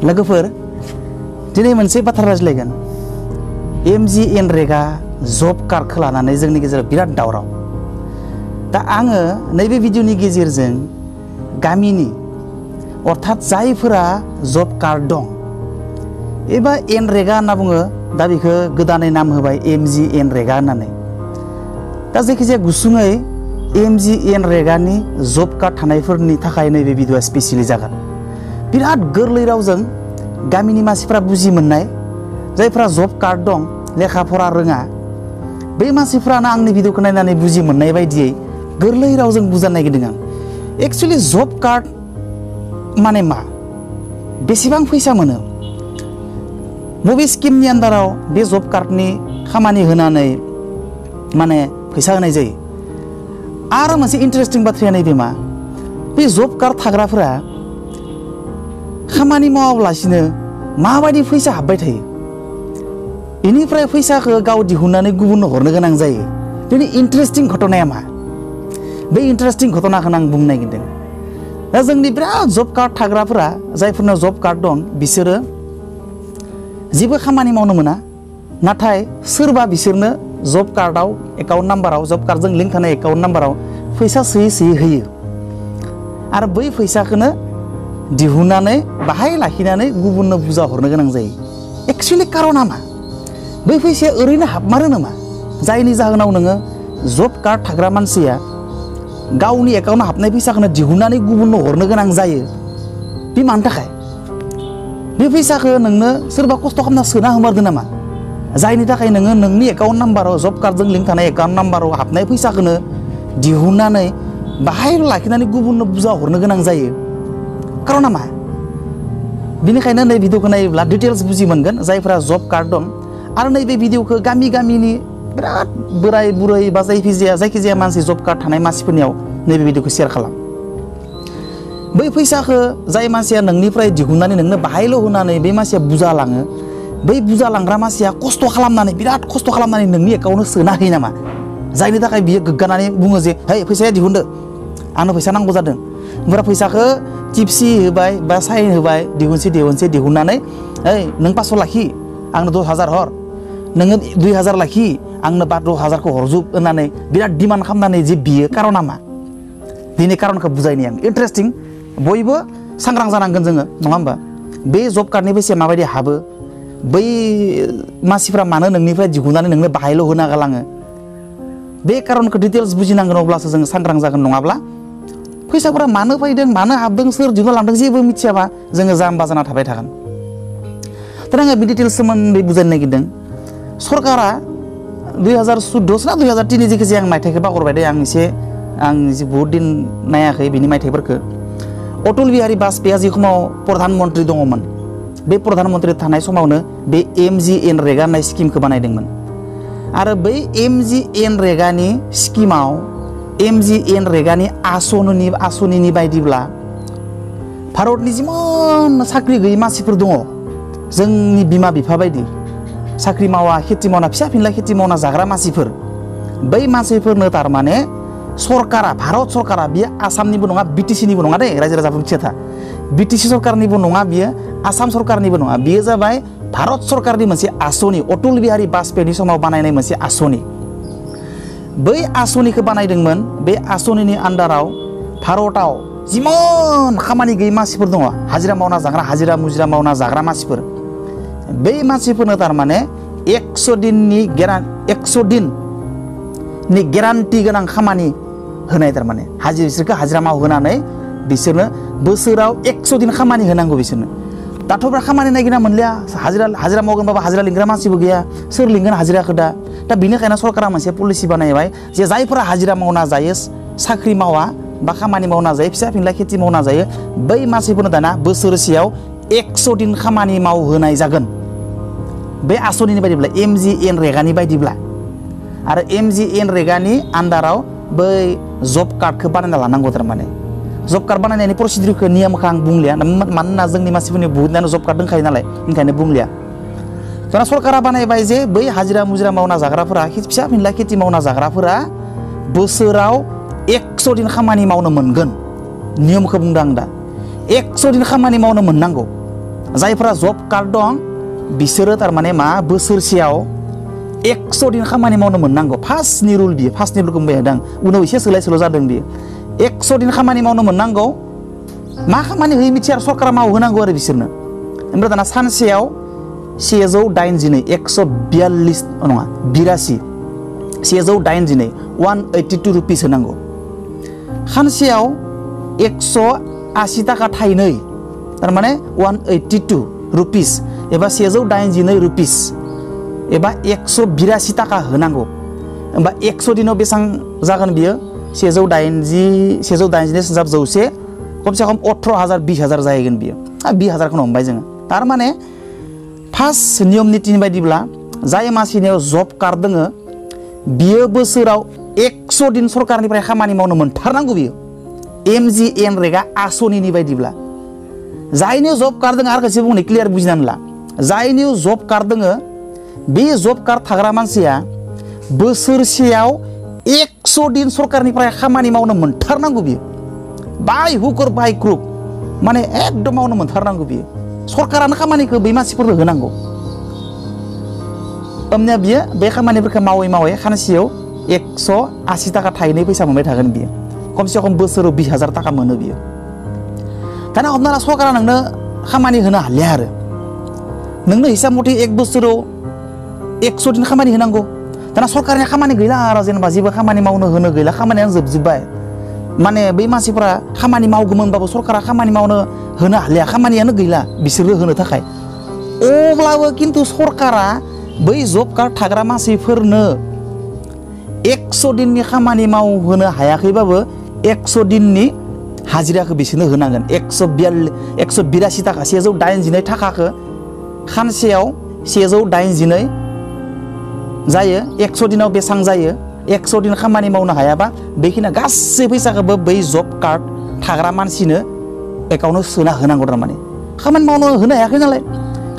लोगोफोर दिनै मोनसे बाथ्रा रायज्लायगोन MGNREGA जब कार्डखौ लानानै जोंनि गेजेराव बिराद दावराव दा आङो नैबे भिडिअनि गेजेरजों गामिनि अर्थात जायफोरा जब कार्ड दं एबा NREGA होनना बुङो दा बेखौ गोदानै नाम होबाय MGNREGA होननानै दा जायखिजाया गुसुङै MGNREGAनि जब कार्ड थानायफोरनि थाखाय नैबे भिडिअआ स्पेसियेलि जागोन बिराद गोरलै रावजों गामिनि मानसिफ्रा बुजि मोननाय जायफ्रा जब कार्ड दं लेखा फरा रोङा बे मानसिफ्रानो आंनि भिडिअखौ नायनानै बुजि मोननाय बायदियै गोरलै रावजों बुजायनो नागिरदों आं एक्चुअली जब कार्ड माने मा बेसेबां फैसा मोनो बबे स्किमनि आन्दाराव बे जब कार्डनि खामानि होनानै माने फैसा होनाय जायो आरो मोनसे इन्टारेस्टिं बाथ्राया नैबे मा बे जब कार्ड थाग्राफोरा खामानि मावालासिनो माबायदि फैसा हाबबाय थायो बेनिफ्राय फैसाखौ गाव दिहुननानै गुबुननो हरनो गोनां जायो बेनि इन्टारेस्टिं घटनाया मा बे इन्टारेस्टिं घटनाखौ आं बुंनो नागिरदों दा जोंनि बिराद जब कार्ड थाग्राफोरा जायफोरनाव जब कार्ड दं बिसोरो जेबो खामानि मावनो मोना नाथाय सोरबा बिसोरनो जब कार्डआव एकाउन्ट नाम्बाराव जब कार्डजों लिंक थानाय एकाउन्ट नाम्बाराव फैसा सोयै सोयै होयो आरो बै फैसाखौनो दिहुननानै बाहाय लाखिनानै गुबुननो बुजा हरनो गोनां जायो एक्चुअली कारना मा बै फैसाया ओरैनो हाबमारो नामा जायनि जाहोनाव नोङो जब कार्ड थाग्रा मानसिया गावनि एकाउन्टआव हाबनाय फैसाखौनो दिहुननानै गुबुननो हरनो गोनां जायो बे मानि थाखाय बे फैसाखौ नोंनो सोरबा खस्थ' खालामना सोना होमारदों नामा जायनि थाखाय नोङो नोंनि एकाउन्ट नाम्बाराव जब कार्डजों लिंक थानाय एकाउन्ट नाम्बाराव हाबनाय फैसाखौनो दिहुननानै बाहाय लाखिनानै गुबुननो बुजा हरनो गोनां जायो कारना मा बेनिखायनो नै भिडिअखौ नायोब्ला डिटेल्स बुजि मोनगोन जायफोरा जब कार्ड दं आरो नैबे भिडिअखौ गामिनि बिराद बोराय बुरै बा जायखिजाया मानसि जब कार्ड थानाय मानसिफोरनियाव नैबे भिडिअखौ शेयार खालाम बै फैसाखौ जाय मानसिया नोंनिफ्राय दिहुननानै नोंनो बाहायल' होनानै बे मानसिया बुजा लाङो बै बुजा लांग्रा मानसिया खस्थ' खालामनानै बिराद खस्थ' खालामनानै नोंनि एकाउन्टआव सोना होयो नामा जायनि थाखाय बियो गोग्गानानै बुङो जे है फैसाया दिहुनदो आंनो फैसा नांगौ जादों ओमफ्राय फैसाखौ टिपसि होबाय बा साइन होबाय दिहुननानै ओइ नों 500 लाखि आंनो 10,000 हर नोङो 2,000 लाखि आंनो 10,000खौ हरजुब होननानै बिराद डिमान्ड खालामनानै जे बियो कारना मा बिनि कारनखौ बुजायनि आं इन्टारेस्टिं बयबो सांग्रां जानांगोन जोङो नङा होमबा बे जब कार्डनि फैसाया माबायदि हाबो बै मानसिफ्रा मानो नोंनिफ्राय दिहुननानै नोंनो बाहायल' होना गालाङो बे कारनखौ डिटेल्स बुजिनांगोन अब्लासो जोङो सांग्रां जागोन नङाब्ला फैसाफोरा मानो फैदों मानो हाबदों सोर दिहुनना लांदों जेबो मिथियाबा जोङो जाम्बा जाना थाबाय थागोन दा आङो बे डिटेल्स सोमोन्दै बुजायनो नागिरदों सरकारा 2014 ना 2003 जेखिजाया आं मायथाइखौ बावगारबाय दे आं बहुत दिन नायाखै बिनि मायथाइफोरखौ अटल बिहारी बाजपेयीआ जि समाव प्रधान मन्त्रि दङमोन बे प्रधान मन्त्रि थानाय समावनो बे MGNREGA होननाय स्किमखौ बानायदोंमोन आरो बै MGNREGAनि स्किमाव MGNREGAनि आसनिनि बायदिब्ला भारतनि जिमान साख्रि गैयै मानसिफोर दङ जोंनि बिमा बिफा बायदि साख्रि मावा खेथि मावना फिसा फिनला खेथि मावना जाग्रा मानसिफोर बै मानसिफोरनो थारमाने सरकारा भारत सरकारा बियो आसामनिबो नङा BTCनिबो नङा दे रायजो राजाफोर मिथिया था BTC सरकारनिबो नङा बियो आसाम सरकारनिबो नङा बियो जाबाय भारत सरकारनि मोनसे आसनि अटल बिहारी बाजपेयीनि समाव बानायनाय मोनसे आसनि बै आसनिखौ बानायदोंमोन बे आसनिनि आन्दाराव भारताव जिमान खामानि गैयै मानसिफोर दङ हाजिरा मावना जाग्रा हाजिरा मुजिरा मावना जाग्रा मानसिफोर बै मानसिफोरनो थारमाने 100 दिननि गेरान्टि गोनां खामानि होनाय थारमाने बिसोरखौ हाजिरा मावहोनानै बिसोरनो बोसोराव 100 दिन खामानि होनांगौ बिसोरनो दाथ' बिराद खामानि नागिरना मोनलिया हाजिरा मावगोनबाबो हाजिरा लिंग्रा मानसिबो गैया सोर लिंगोन हाजिराखौ दा बिनिखायनो सरकारा मोनसे पलिसि बानायबाय जे जायफोरा हाजिरा मावना जायो साख्रि मावा बा खामानि मावना जायो फिसा फिनला खेथि मावना जायो बै मानसिफोरनो दाना बोसोरसेयाव 100 दिन खामानि मावहोनाय जागोन बे आसनिनि बायदिब्ला MGNREGAनि बायदिब्ला आरो MGNREGAनि आन्दाराव बै जब कार्डखौ बानायना लानांगौ थारमाने जब कार्ड बानायनायनि प्रसिडिउरखौ नियमखौ आं बुंलिया मानोना जोंनि मानसिफोरनि बहुतआनो जब कार्ड दंखायो नालाय ओंखायनो बुंलिया दाना सरकारा बानायबाय जे बै हाजिरा मुजिरा मावना जाग्राफोरा फिसा फिनला खेथि मावना जाग्राफोरा बोसोराव 100 दिन खामानि मावनो मोनगोन नियमखौ बुंदों आं दा 100 दिन खामानि मावनो मोननांगौ जायफोरा जब कार्ड दं बिसोरो थारमाने मा बोसोरसेयाव 100 दिन खामानि मावनो मोननांगौ फार्स्टनि रुल बियो फार्स्टनि रुलखौ बुंबाय थादों उनाव एसे सोलाय सोल' जादों बियो 100 दिन खामानि मावनो मोननांगौ मा खामानि होयो मिथिया आरो सरकारा मावहोनांगौ आरो बिसोरनो ओमफ्राय दाना सानसेयाव 182 142 नङा 82 182 182 रुपिस होनांगौ खानसेयाव 180 थाखा थाइनै थारमाने 182 रुपिस एबा 182 रुपिस एबा 182 थाखा होनांगौ होमबा 100 दिनाव बेसेबां जागोन बियो 180 संजाब 100 कमसे कम 18,000 20,000 जाहैगोन बियो 20,000 खौनो हमबाय जोङो थारमाने फार्स्ट नियम नीतिनि बायदिब्ला जाय मानसिनियाव जब कार्ड दोङो बियो बोसोराव 100 दिन सरकारनिफ्राय खामानि मावनो मोनथारनांगौ बियो MGNREGA आसनिनि बायदिब्ला जायनियाव जब कार्ड दोङो आरो खेबसे बुंनो क्लियार बुजिनानै ला जायनियाव जब कार्ड दोङो बे जब कार्ड थाग्रा मानसिया बोसोरसेयाव 100 दिन सरकारनिफ्राय खामानि मावनो मोनथारनांगौ बियो बाय हुक और बाय क्रुक माने एकदम मावनो मोनथारनांगौ बियो सरकारानो खामानिखौ बै मानसिफोरनो होनांगौ ओमनिया बियो बे खामानिफोरखौ मावै मावै खानसेयाव 180 थाखा थाइनै फैसा मोनबाय थागोन बियो कमसे कम बोसोराव 20,000 थाखा मोनो बियो दाना हमना ला सरकारा नोंनो खामानि होनो हालिया आरो नोंनो हिसाब मथे एक बोसोराव 100 दिन खामानि होनांगौ दाना सरकारनि खामानि गैला आरो जेनेबा जेबो खामानि मावनो होनो गैला खामानियानो जोबजोब्बाय माने बै मानसिफोरा खामानि मावगौमोनबाबो सरकारा खामानि मावनो होनो हालिया खामानियानो गैला बिसोरनो होनो थाखाय अब्लाबो किन्तु सरकारा बै जब कार्ड थाग्रा मानसिफोरनो 100 दिननि खामानि मावहोनो हायाखैबाबो 100 दिननि हाजिराखौ बिसोरनो होनांगोन 182 थाखा 182 थाखाखौ खानसेयाव 182 जायो 100 दिनाव बेसेबां जायो 100 दिन खामानि मावनो हायाबा बेखिनि गासै फैसाखौबो बै जब कार्ड थाग्रा मानसिनो एकाउन्टाव सोना होनांगौ थारमाने खामानि मावनो होनो हायाखै नालाय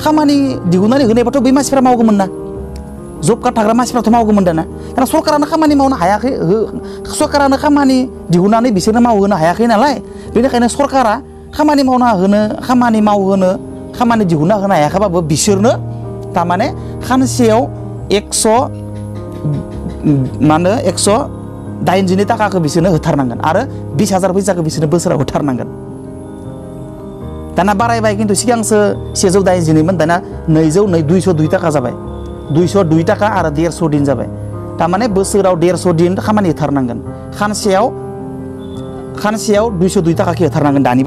खामानि दिहुननानै होनायबाथ' बै मानसिफ्रा मावगौमोन ना जब कार्ड थाग्रा मानसिफ्राथ' मावगौमोन दाना कारण सरकारानो खामानि मावनो हायाखै सरकारानो खामानि दिहुननानै बिसोरनो मावहोनो हायाखै नालाय बेनिखायनो सरकारा खामानि दिहुनना होनो हायाखैबाबो बिसोरनो थारमाने खानसेयाव 182 थाखाखौ बिसोरनो होथारनांगोन आरो 20,000 फैसाखौ बिसोरनो बोसोराव होथारनांगोन दाना बारायबाय किन्तु सिगांसो 182 मोन दाना 202 थाखा जाबाय 202 थाखा आरो 150 दिन जाबाय थारमाने बोसोराव 150 दिन खामानि होथारनांगोन खानसेयाव 202 थाखा होथारनांगोन दानि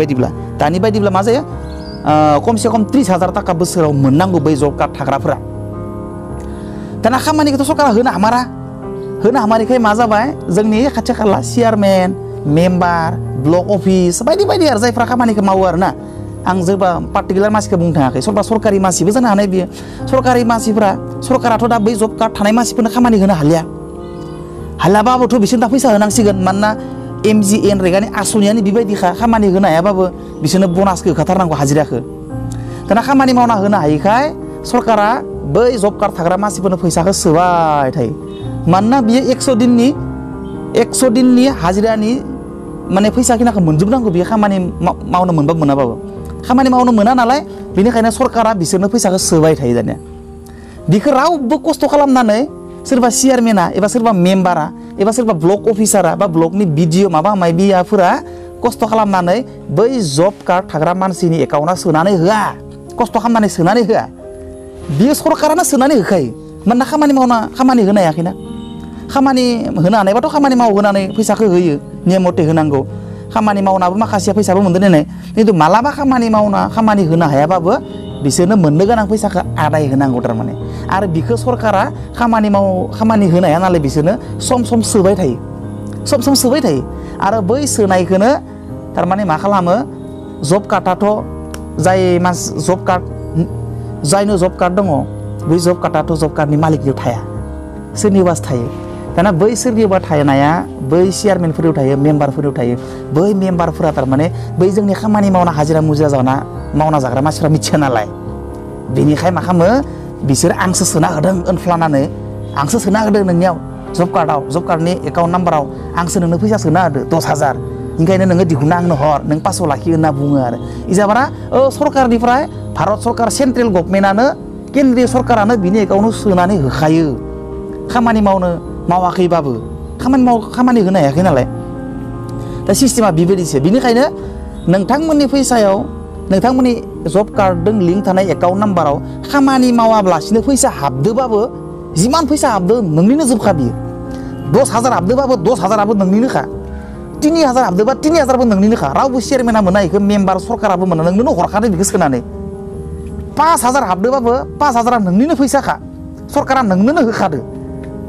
बायदिब्ला मा जायो कमसे कम 30,000 थाखा बोसोराव मोननांगौ बै जब कार्ड थाग्राफोरा दाना खामानिखौथ' सरकारा होनो हामारैखाय मा जाबाय जोंनि खाथि खाला चेयारमेन मेम्बार ब्लक अफिस बायदि आरो जायफ्रा खामानिखौ मावो आरोना आं जेबा पार्टिकुलार मानसिखौ बुंनो थाङाखै सोरबा सरकारि मानसिबो जानो हानाय बियो सरकारि मानसिफ्रा सरकाराथ' दा बै जब कार्ड थानाय मानसिफोरनो खामानि होनो हालियाबाबोथ' बिसोरनो दा फैसा होनांसिगोन मानोना MGNREGAनि आसनियानो बेबायदिखा खामानि होनो हायाबाबो बिसोरनो बनासखौ होखाथारनांगौ हाजिराखौ दाना खामानि मावना होनो हायिखाय सरकारा बै जब कार्ड थाग्रा मानसिफोरनो फैसाखौ सोबाय थायो मानोना बियो 100 दिननि हाजिरानि माने फैसा खिनाखौ मोनजोबनांगौ बियो खामानि मावनो मोनबाबो मोनाबाबो खामानि मावनो मोना नालाय बेनिखायनो सरकारा बिसोरनो फैसाखौ सोबाय थायो दानिया बिखौ रावबो खस्थ' खालामनानै सोरबा चेयारमेना एबा सोरबा मेम्बारा एबा सोरबा ब्लक अफिसारा बा ब्लकनि BDO माबा माबिफोरा खस्थ' खालामनानै बै जब कार्ड थाग्रा मानसिनि एकाउन्टाव सोनानै होआ खस्थ' खालामनानै सोनानै होआ बियो सरकारानो सोनानै होखायो मानोना खामानि होनो हायाखैना खामानि होनो हानायबाथ' खामानि मावहोनानै फैसाखौ होयो नियम मथे होनांगौ खामानि मावनाबो माखासेया फैसाबो मोनदों नालाय खिन्थु मालाबा खामानि होनो हायाबाबो बिसोरनो मोननो गोनां फैसाखौ आदाय होनांगौ थारमाने आरो बिखौ सरकारा खामानि होनो हाया नालाय बिसोरनो सम सम सोबाय थायो आरो बै सोनायखौनो थारमाने मा खालामो जब कार्डआथ' जायनो जब कार्ड दङ बै जब कार्डआथ' जब कार्डनि मालिकनियाव थाया सोरनिबासो थायो दाना बै सोरनिबा थानाया बै चेयारमेनफोराव थायो मेम्बारफोराव थायो बै मेम्बारफोरा थारमाने बै जोंनि खामानि मावना हाजिरा मुजिरा मावना जाग्रा मानसिफ्रा मिथिया नालाय बेनिखाय मा खालामो बिसोर आंसो सोना होदों ओनफ्लानानै आंसो सोना होदों नोंनियाव जब कार्डनि एकाउन्ट नाम्बाराव आंसो नोंनो फैसा सोना होदो 10,000 ओंखायनो नोङो दिहुनना आंनो हर नों 500 लाखि होनना बुङो आरो इजाबारा सरकारनिफ्राय भारत सरकार सेन्ट्रेल गभर्नमेन्टआनो केन्द्रीय सरकारानो बिनि एकाउन्टाव सोनानै होखायो खामानि मावनो मावाखैबाबो खामानि होनो हायाखै नालाय दा सिस्टेमा बेबायदिसो बिनिखायनो नोंथांमोननि फैसायाव नोंथांमोननि जब कार्डजों लिंक थानाय एकाउन्ट नाम्बाराव खामानि मावाब्लासिनो फैसा हाबदोबाबो जिमान फैसा हाबदो नोंनिनो जोबखा बियो 10,000 हाबदोबाबो 10,000आबो नोंनिनोखा 3,000 हाबदोबा 3,000बो नोंनिनोखा रावबो चेयारमेना मोना इखो मेम्बार सरकाराबो मोना नोंनो हरखादों बेखौ सोनानै 5,000 हाबदोबाबो 5,000आ नोंनिनो फैसाखा सरकारा नोंनोनो होखादो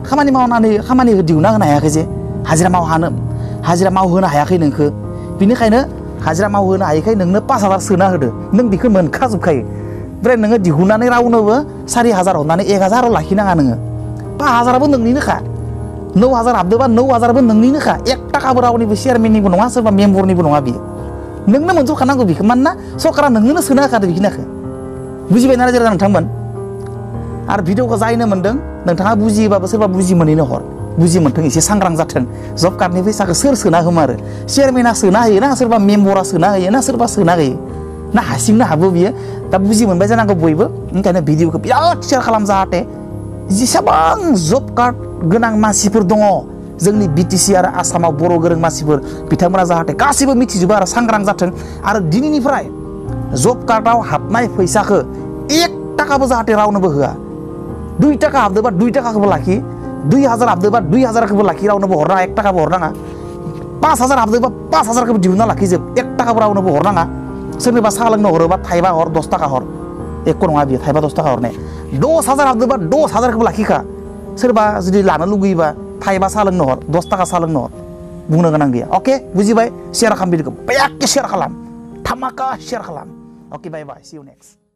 खामानि मावनानै खामानि दिहुनना होनो हायाखै जे हाजिरा मावहोनो हायाखै नोंखो बिनिखायनो हाजिरा मावहोनो हायैखाय नोंनो 5,000 सोना होदो नों बेखौ मोनखाजोबखायो ओमफ्राय नोङो दिहुननानै रावनोबो 4,000 हरनानै 1,000 लाखिनाङा नोङो 5,000आबो नोंनिनोखा 9,000 हाबदोबा 9,000बो नोंनिनोखा 1 थाखाबो रावनिबो चेयारमेननिबो नङा सोरबा मेम्बरनिबो नङा बियो नोंनो मोनजोबखानांगौ बेखौ मानोना सरकारा नोंनोनो सोना होखादो बेखिनिखौ बुजिबायना जेरै नोंथांमोन आरो भिडिअखौ जायनो मोन्दों नोंथाङा बुजियोबाबो सोरबा बुजि मोनैनो हर बुजि मोनथों एसे सांग्रां जाथों जब कार्डनि फैसाखौ सोर सोना होमारो चेयारमेना सोना होयो ना सोरबा मेम्बरा सोना होयो ना सोरबा सोना होयो ना हारसिंनो हाबो बियो दा बुजि मोनबाय जानांगौ बयबो ओंखायनो भिडिअखौ बिराद शेयार खालाम जाहाथे जेसेबां जब कार्ड गोनां मानसिफोर दङ जोंनि BTC आरो आसामाव बर' गोरों मानसिफोर बिथांमोना जाहाथे गासैबो मिथिजोबो आरो सांग्रां जाथों आरो दिनैनिफ्राय जब कार्डआव हाबनाय फैसाखौ 1 थाखाबो जाहाथे रावनोबो होआ 2 थाखा हाबदोबा 2 थाखाखौबो लाखि 2,000 हाबदोबा 2,000खौबो लाखि रावनोबो हरनाङा 1 थाखाबो हरनाङा 5,000 हाबदोबा 5,000खौबो दिहुनना लाखिजोब 1 थाखाबो रावनोबो हरनाङा सोरनोबा साहा लोंनो हरोबा थाइबा हर 10 थाखा हर एक नङा बियो थाइबा 10 थाखा हरनाय 10,000 हाबदोबा 10,000खौबो लाखिखा सोरबा जुदि लानो लुगैयोबा थाइबा साहा लोंनो हर 10 थाखा साहा लोंनो हर बुंनो गोनां गैया अके बुजिबाय शेयार खालाम भिडिअखौ बेयाके शेयार खालाम धामाका शेयार खालाम अके बाय बाय सी यू नेक्स्ट